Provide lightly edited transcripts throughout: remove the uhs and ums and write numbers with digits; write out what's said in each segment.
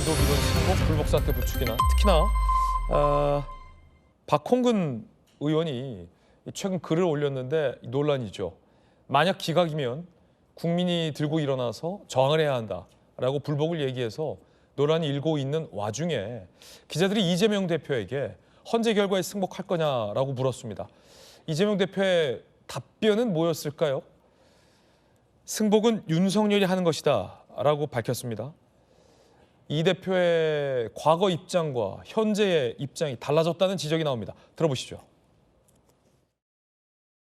미도 미룬 승복 불복 사태 부추기나 특히나 박홍근 의원이 최근 글을 올렸는데 논란이죠. 만약 기각이면 국민이 들고 일어나서 저항을 해야 한다라고 불복을 얘기해서 논란이 일고 있는 와중에 기자들이 이재명 대표에게 헌재 결과에 승복할 거냐라고 물었습니다. 이재명 대표의 답변은 뭐였을까요? 승복은 윤석열이 하는 것이다 라고 밝혔습니다. 이 대표의 과거 입장과 현재의 입장이 달라졌다는 지적이 나옵니다. 들어보시죠.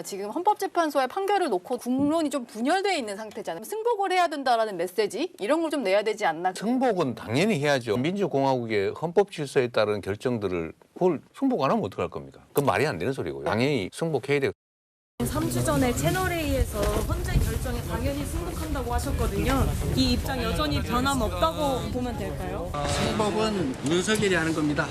지금 헌법재판소의 판결을 놓고 국론이 좀 분열되어 있는 상태잖아요. 승복을 해야 된다라는 메시지 이런 걸 좀 내야 되지 않나. 승복은 당연히 해야죠. 민주공화국의 헌법 질서에 따른 결정들을 그걸 승복 안 하면 어떡할 겁니까? 그건 말이 안 되는 소리고요. 당연히 승복해야 돼요. 3주 전에 채널A에서 헌재 결정에 당연히 승복한다고 하셨거든요. 이 입장 여전히 변함없다고 보면 될까요? 승복은 윤석열이 하는 겁니다.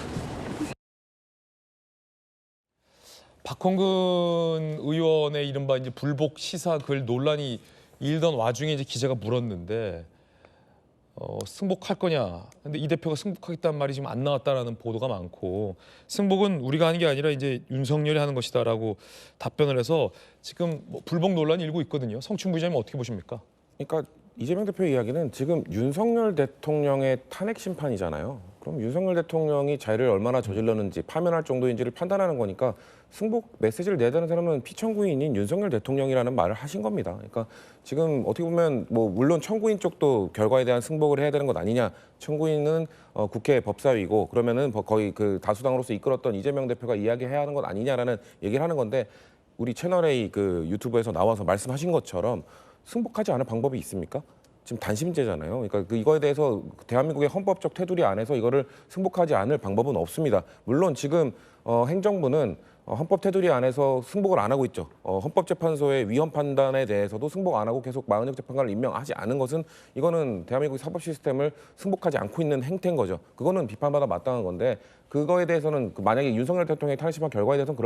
박홍근 의원의 이른바 이제 불복 시사 글 논란이 일던 와중에 이제 기자가 물었는데 승복할 거냐? 근데 이 대표가 승복하겠다는 말이 지금 안 나왔다라는 보도가 많고 승복은 우리가 하는 게 아니라 이제 윤석열이 하는 것이다라고 답변을 해서 지금 불복 논란이 일고 있거든요. 성춘 부장님 어떻게 보십니까? 그러니까 이재명 대표의 이야기는 지금 윤석열 대통령의 탄핵 심판이잖아요. 그럼 윤석열 대통령이 자해를 얼마나 저질렀는지 파면할 정도인지를 판단하는 거니까 승복 메시지를 내다는 사람은 피청구인인 윤석열 대통령이라는 말을 하신 겁니다. 그러니까 지금 어떻게 보면 뭐 물론 청구인 쪽도 결과에 대한 승복을 해야 되는 것 아니냐. 청구인은 국회 법사위고 그러면은 거의 그 다수당으로서 이끌었던 이재명 대표가 이야기해야 하는 것 아니냐라는 얘기를 하는 건데 우리 채널A 그 유튜브에서 나와서 말씀하신 것처럼 승복하지 않을 방법이 있습니까? 지금 단심제잖아요. 그러니까 이거에 대해서 대한민국의 헌법적 테두리 안에서 이거를 승복하지 않을 방법은 없습니다. 물론 지금 행정부는 헌법 테두리 안에서 승복을 안 하고 있죠. 헌법재판소의 위헌 판단에 대해서도 승복 안 하고 계속 마흔역 재판관을 임명하지 않은 것은 이거는 대한민국의 사법 시스템을 승복하지 않고 있는 행태인 거죠. 그거는 비판받아 마땅한 건데 그거에 대해서는 만약에 윤석열 대통령의 탄핵 심판 결과에 대해서는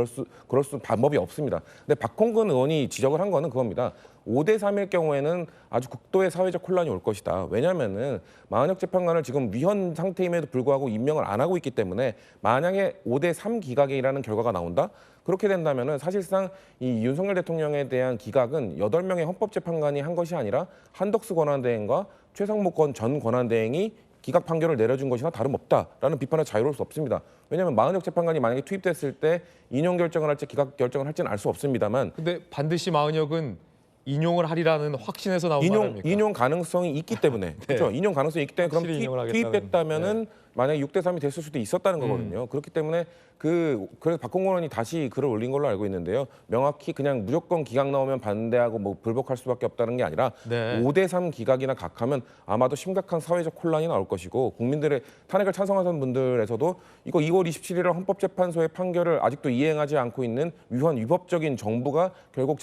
그럴 수 방법이 없습니다. 근데 박홍근 의원이 지적을 한 거는 그겁니다. 5대 3일 경우에는 아주 극도의 사회적 혼란이 올 것이다. 왜냐하면은 마흔역 재판관을 지금 위헌 상태임에도 불구하고 임명을 안 하고 있기 때문에 만약에 5대 3 기각이라는 결과가 나온다. 그렇게 된다면은 사실상 이 윤석열 대통령에 대한 기각은 8명의 헌법재판관이 한 것이 아니라 한덕수 권한대행과 최상목 전 권한대행이 기각 판결을 내려준 것이나 다름없다라는 비판을 자유로울 수 없습니다. 왜냐하면 마흔역 재판관이 만약에 투입됐을 때 인용 결정을 할지 기각 결정을 할지는 알 수 없습니다만 근데 반드시 마흔역은 인용을 하리라는 확신에서 나온 말입니까? 인용 가능성이 있기 때문에 네. 그렇죠. 인용 가능성이 있기 때문에 그럼 투입됐다면은 네. 만약에 6대 3이 됐을 수도 있었다는 거거든요. 그렇기 때문에 그래서 박홍근 의원이 다시 글을 올린 걸로 알고 있는데요. 명확히 그냥 무조건 기각 나오면 반대하고 뭐 불복할 수밖에 없다는 게 아니라 네. 5대 3 기각이나 각하면 아마도 심각한 사회적 혼란이 나올 것이고 국민들의 탄핵을 찬성하는 분들에서도 이거 2월 27일 헌법재판소의 판결을 아직도 이행하지 않고 있는 위법적인 정부가 결국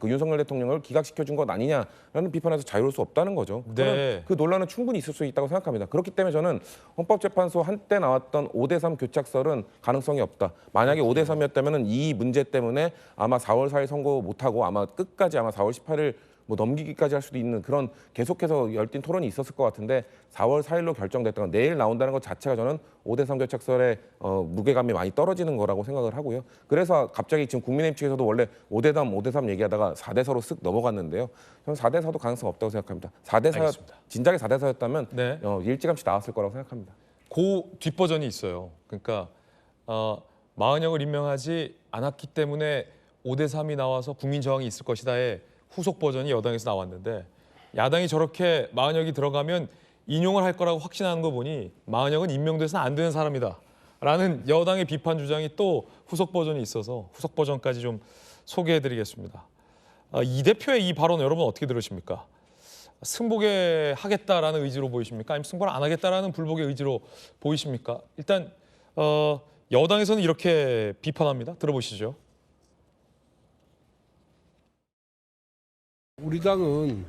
윤석열 대통령을 기각시켜준 것 아니냐라는 비판에서 자유로울 수 없다는 거죠. 네. 그 논란은 충분히 있을 수 있다고 생각합니다. 그렇기 때문에 저는 헌법재판소 한때 나왔던 5대 3 교착설은 가능성이 없다. 만약에 5대 3이었다면 이 문제 때문에 아마 4월 4일 선고 못하고 아마 끝까지 아마 4월 18일 뭐 넘기기까지 할 수도 있는 그런 계속해서 열띤 토론이 있었을 것 같은데 4월 4일로 결정됐다가 내일 나온다는 것 자체가 저는 5대 3 교착설의 무게감이 많이 떨어지는 거라고 생각을 하고요. 그래서 갑자기 지금 국민의힘 측에서도 원래 5대 3 얘기하다가 4대 4로 쓱 넘어갔는데요. 저는 4대 4도 가능성 없다고 생각합니다. 4대 4 진작에 4대 4였다면 네. 일찌감치 나왔을 거라고 생각합니다. 그 뒷버전이 있어요. 그러니까 마흔역을 임명하지 않았기 때문에 5대 3이 나와서 국민 저항이 있을 것이다의 후속 버전이 여당에서 나왔는데 야당이 저렇게 마흔역이 들어가면 인용을 할 거라고 확신하는 거 보니 마흔역은 임명돼서는 안 되는 사람이다 라는 여당의 비판 주장이 또 후속 버전이 있어서 후속 버전까지 좀 소개해드리겠습니다. 이 대표의 이 발언 여러분 어떻게 들으십니까? 승복에 하겠다라는 의지로 보이십니까? 아니면 승복을 안 하겠다라는 불복의 의지로 보이십니까? 일단 여당에서는 이렇게 비판합니다. 들어보시죠. 우리 당은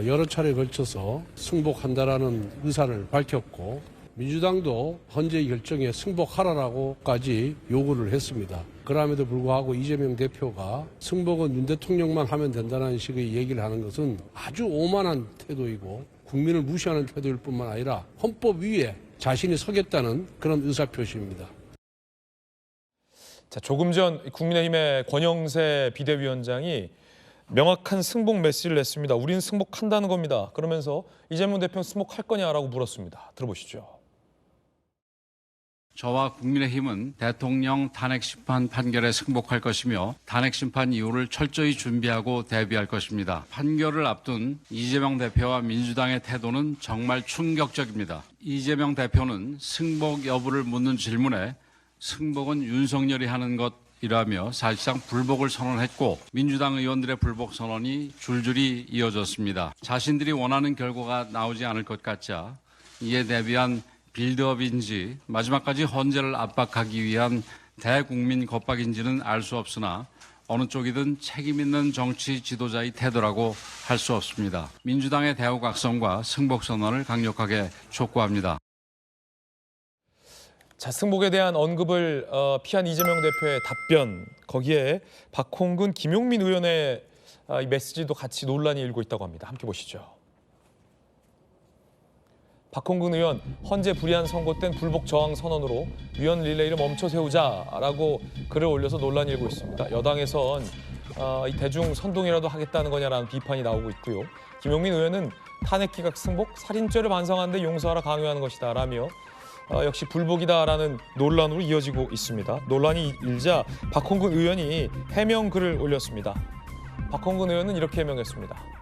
여러 차례에 걸쳐서 승복한다라는 의사를 밝혔고 민주당도 헌재 결정에 승복하라라고까지 요구를 했습니다. 그럼에도 불구하고 이재명 대표가 승복은 윤 대통령만 하면 된다는 식의 얘기를 하는 것은 아주 오만한 태도이고 국민을 무시하는 태도일 뿐만 아니라 헌법 위에 자신이 서겠다는 그런 의사표시입니다. 자, 조금 전 국민의힘의 권영세 비대위원장이 명확한 승복 메시지를 냈습니다. 우리는 승복한다는 겁니다. 그러면서 이재명 대표는 승복할 거냐라고 물었습니다. 들어보시죠. 저와 국민의힘은 대통령 탄핵 심판 판결에 승복할 것이며 탄핵 심판 이후를 철저히 준비하고 대비할 것입니다. 판결을 앞둔 이재명 대표와 민주당의 태도는 정말 충격적입니다. 이재명 대표는 승복 여부를 묻는 질문에 승복은 윤석열이 하는 것이라며 사실상 불복을 선언했고 민주당 의원들의 불복 선언이 줄줄이 이어졌습니다. 자신들이 원하는 결과가 나오지 않을 것 같자 이에 대비한 빌드업인지 마지막까지 헌재를 압박하기 위한 대국민 겁박인지는 알 수 없으나 어느 쪽이든 책임 있는 정치 지도자의 태도라고 할 수 없습니다. 민주당의 대우각성과 승복 선언을 강력하게 촉구합니다. 자, 승복에 대한 언급을 피한 이재명 대표의 답변, 거기에 박홍근, 김용민 의원의 이 메시지도 같이 논란이 일고 있다고 합니다. 함께 보시죠. 박홍근 의원, 헌재 불이한 선고 땐 불복 저항 선언으로 위헌 릴레이를 멈춰 세우자라고 글을 올려서 논란이 일고 있습니다. 여당에선 이 대중 선동이라도 하겠다는 거냐라는 비판이 나오고 있고요. 김용민 의원은 탄핵 기각 승복, 살인죄를 반성하는데 용서하라 강요하는 것이다 라며 역시 불복이다라는 논란으로 이어지고 있습니다. 논란이 일자 박홍근 의원이 해명 글을 올렸습니다. 박홍근 의원은 이렇게 해명했습니다.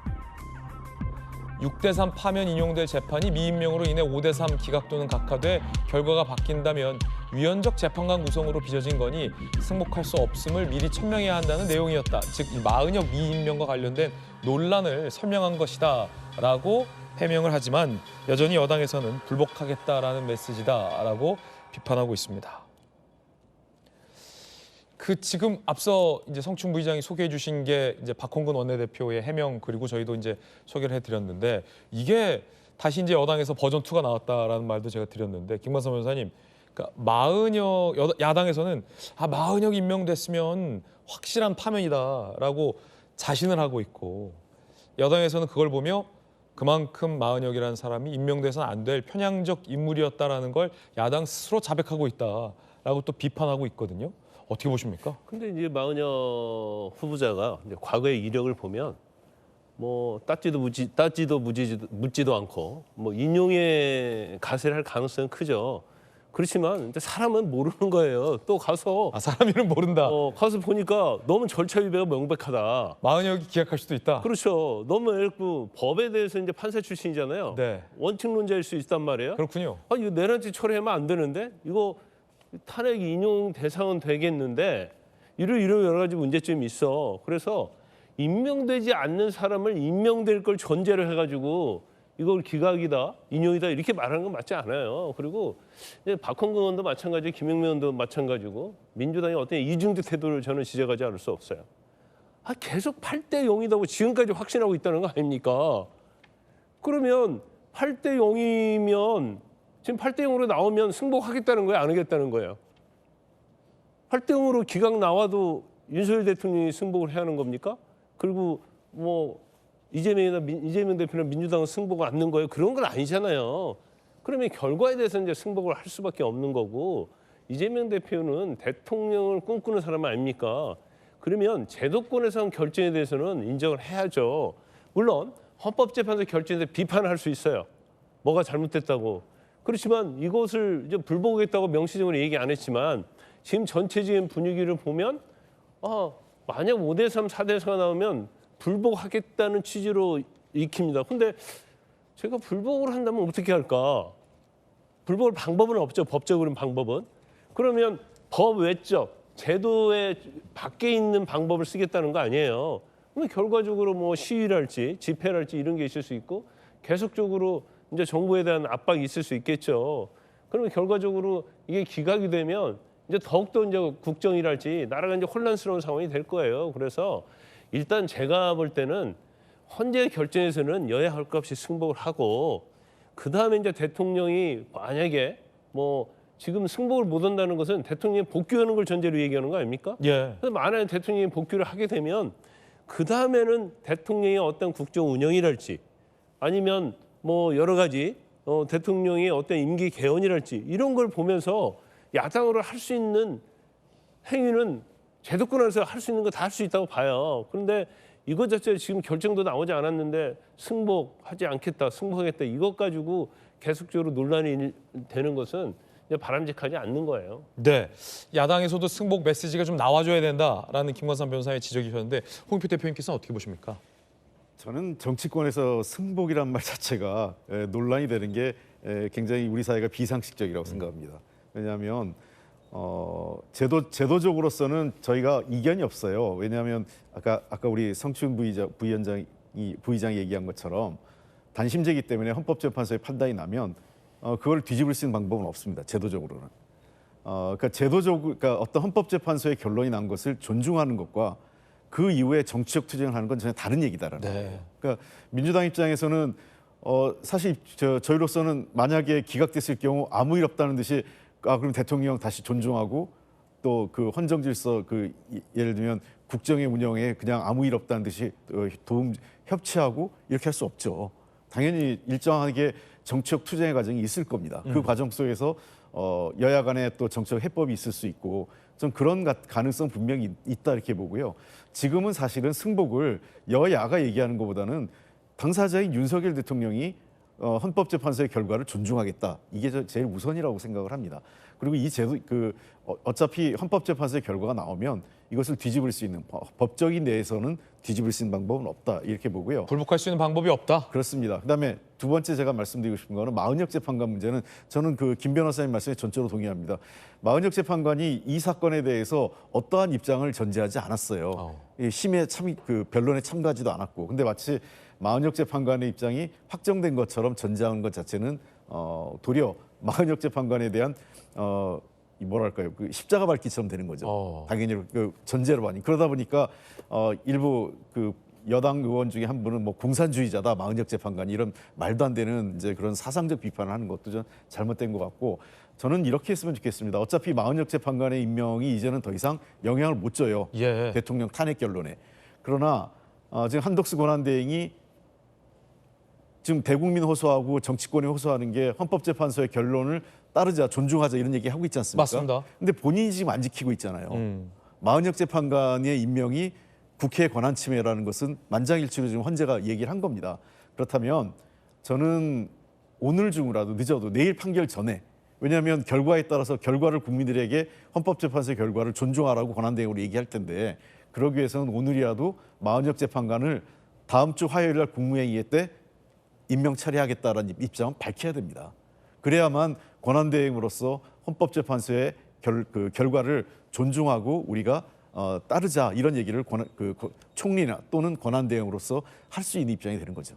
6대3 파면 인용될 재판이 미임명으로 인해 5대3 기각 또는 각하돼 결과가 바뀐다면 위헌적 재판관 구성으로 빚어진 거니 승복할 수 없음을 미리 천명해야 한다는 내용이었다. 즉 마은혁 미임명과 관련된 논란을 설명한 것이다 라고 해명을 하지만 여전히 여당에서는 불복하겠다라는 메시지다라고 비판하고 있습니다. 지금 앞서 이제 성춘 부의장이 소개해 주신 게 이제 박홍근 원내대표의 해명 그리고 저희도 이제 소개를 해드렸는데 이게 다시 이제 여당에서 버전 2가 나왔다라는 말도 제가 드렸는데 김관섭 변호사님, 그러니까 마은혁 야당에서는 마은혁 임명됐으면 확실한 파면이다라고 자신을 하고 있고 여당에서는 그걸 보며 그만큼 마은혁이라는 사람이 임명돼서는 안 될 편향적 인물이었다라는 걸 야당 스스로 자백하고 있다라고 또 비판하고 있거든요. 어떻게 보십니까? 근데 이제 마은혁 후보자가 이제 과거의 이력을 보면 뭐 따지도 묻지도 않고 뭐 인용에 가세를 할 가능성은 크죠. 그렇지만 이제 사람은 모르는 거예요. 또 가서 사람 이름 모른다. 가서 보니까 너무 절차 위배가 명백하다. 마은혁이 기각할 수도 있다. 그렇죠. 너무 법에 대해서 이제 판사 출신이잖아요. 네. 원칙론자일 수 있단 말이에요. 그렇군요. 이거 내란죄 처리하면 안 되는데 이거 탄핵 인용 대상은 되겠는데 이런 여러 가지 문제점이 있어. 그래서 임명되지 않는 사람을 임명될 걸 전제로 해가지고 이걸 기각이다, 인용이다 이렇게 말하는 건 맞지 않아요. 그리고 박홍근 의원도 마찬가지, 김용민 의원도 마찬가지고 민주당의 어떤 이중적 태도를 저는 지적하지 않을 수 없어요. 계속 8대 0이라고 지금까지 확신하고 있다는 거 아닙니까? 그러면 8대 0이면 지금 8대 0으로 나오면 승복하겠다는 거예요? 안 하겠다는 거예요? 8대 0으로 기각 나와도 윤석열 대통령이 승복을 해야 하는 겁니까? 그리고 뭐 이재명 대표는 민주당은 승복을 않는 거예요? 그런 건 아니잖아요. 그러면 결과에 대해서 이제 승복을 할 수밖에 없는 거고 이재명 대표는 대통령을 꿈꾸는 사람 아닙니까? 그러면 제도권에서 한 결정에 대해서는 인정을 해야죠. 물론 헌법재판소 결정에 대해 비판을 할 수 있어요. 뭐가 잘못됐다고. 그렇지만 이것을 이제 불복하겠다고 명시적으로 얘기 안 했지만 지금 전체적인 분위기를 보면 만약 5대3, 4대4가 나오면 불복하겠다는 취지로 익힙니다. 근데 제가 불복을 한다면 어떻게 할까? 불복할 방법은 없죠. 법적으로는 방법은. 그러면 법 외적, 제도의 밖에 있는 방법을 쓰겠다는 거 아니에요. 그러면 결과적으로 뭐 시위랄지 집회랄지 이런 게 있을 수 있고 계속적으로 이제 정부에 대한 압박이 있을 수 있겠죠. 그러면 결과적으로 이게 기각이 되면 이제 더욱더 이제 국정이랄지 나라가 이제 혼란스러운 상황이 될 거예요. 그래서 일단 제가 볼 때는 헌재 결정에서는 여야 할 것 없이 승복을 하고 그 다음에 이제 대통령이 만약에 뭐 지금 승복을 못 한다는 것은 대통령이 복귀하는 걸 전제로 얘기하는 거 아닙니까? 예. 그래서 만약에 대통령이 복귀를 하게 되면 그 다음에는 대통령의 어떤 국정 운영이랄지 아니면 뭐 여러 가지 대통령의 어떤 임기 개헌이랄지 이런 걸 보면서 야당으로 할 수 있는 행위는 제도권 안에서 할 수 있는 거 다 할 수 있다고 봐요. 그런데 이것 자체 지금 결정도 나오지 않았는데 승복하지 않겠다, 승복하겠다 이것 가지고 계속적으로 논란이 되는 것은 이제 바람직하지 않는 거예요. 네, 야당에서도 승복 메시지가 좀 나와줘야 된다라는 김관삼 변호사의 지적이셨는데 홍익표 대표님께서는 어떻게 보십니까? 저는 정치권에서 승복이란 말 자체가 논란이 되는 게 굉장히 우리 사회가 비상식적이라고 생각합니다. 왜냐하면 제도적으로서는 저희가 이견이 없어요. 왜냐하면 아까 우리 성춘 부의장이 얘기한 것처럼 단심제이기 때문에 헌법재판소의 판단이 나면 그걸 뒤집을 수 있는 방법은 없습니다. 제도적으로는. 그러니까 어떤 헌법재판소의 결론이 난 것을 존중하는 것과 그 이후에 정치적 투쟁을 하는 건 전혀 다른 얘기다라는 거예요. 그러니까 민주당 입장에서는 사실 저희로서는 만약에 기각됐을 경우 아무 일 없다는 듯이 그럼 대통령 다시 존중하고 또 그 헌정 질서 예를 들면 국정의 운영에 그냥 아무 일 없다는 듯이 협치하고 이렇게 할 수 없죠. 당연히 일정하게 정치적 투쟁의 과정이 있을 겁니다. 그 과정 속에서 여야 간에 또 정치적 해법이 있을 수 있고 좀 그런 가능성 분명히 있다 이렇게 보고요. 지금은 사실은 승복을 여야가 얘기하는 것보다는 당사자인 윤석열 대통령이 헌법재판소의 결과를 존중하겠다. 이게 제일 우선이라고 생각을 합니다. 그리고 이 제도 어차피 헌법재판소의 결과가 나오면 이것을 뒤집을 수 있는 법적인 내에서는 뒤집을 수 있는 방법은 없다 이렇게 보고요. 불복할 수 있는 방법이 없다. 그렇습니다. 그다음에 두 번째 제가 말씀드리고 싶은 거는 마은혁 재판관 문제는 저는 김 변호사님 말씀에 전적으로 동의합니다. 마은혁 재판관이 이 사건에 대해서 어떠한 입장을 전제하지 않았어요. 심의 변론에 참가하지도 않았고, 근데 마치 마은혁 재판관의 입장이 확정된 것처럼 전제하는 것 자체는 도리어 마은혁 재판관에 대한 뭐랄까요, 십자가 밟기처럼 되는 거죠. 당연히 전제로 많이 그러다 보니까 일부 여당 의원 중에 한 분은 뭐 공산주의자다 마은혁 재판관이 이런 말도 안 되는 이제 그런 사상적 비판을 하는 것도 좀 잘못된 것 같고, 저는 이렇게 했으면 좋겠습니다. 어차피 마은혁 재판관의 임명이 이제는 더 이상 영향을 못 줘요. 대통령 탄핵 결론에. 그러나 지금 한덕수 권한대행이 지금 대국민 호소하고 정치권이 호소하는 게 헌법재판소의 결론을 따르자, 존중하자 이런 얘기 하고 있지 않습니까? 맞습니다. 근데 본인이 지금 안 지키고 있잖아요. 마은혁 재판관의 임명이 국회 권한 침해라는 것은 만장일치로 지금 헌재가 얘기를 한 겁니다. 그렇다면 저는 오늘 중이라도 늦어도 내일 판결 전에, 왜냐하면 결과에 따라서 결과를 국민들에게 헌법재판소의 결과를 존중하라고 권한대행으로 얘기할 텐데, 그러기 위해서는 오늘이라도 마은혁 재판관을 다음 주 화요일 날 국무회의 때 임명 처리하겠다라는 입장은 밝혀야 됩니다. 그래야만 권한대행으로서 헌법재판소의 결과를 존중하고 우리가 따르자 이런 얘기를 총리나 또는 권한대행으로서 할 수 있는 입장이 되는 거죠.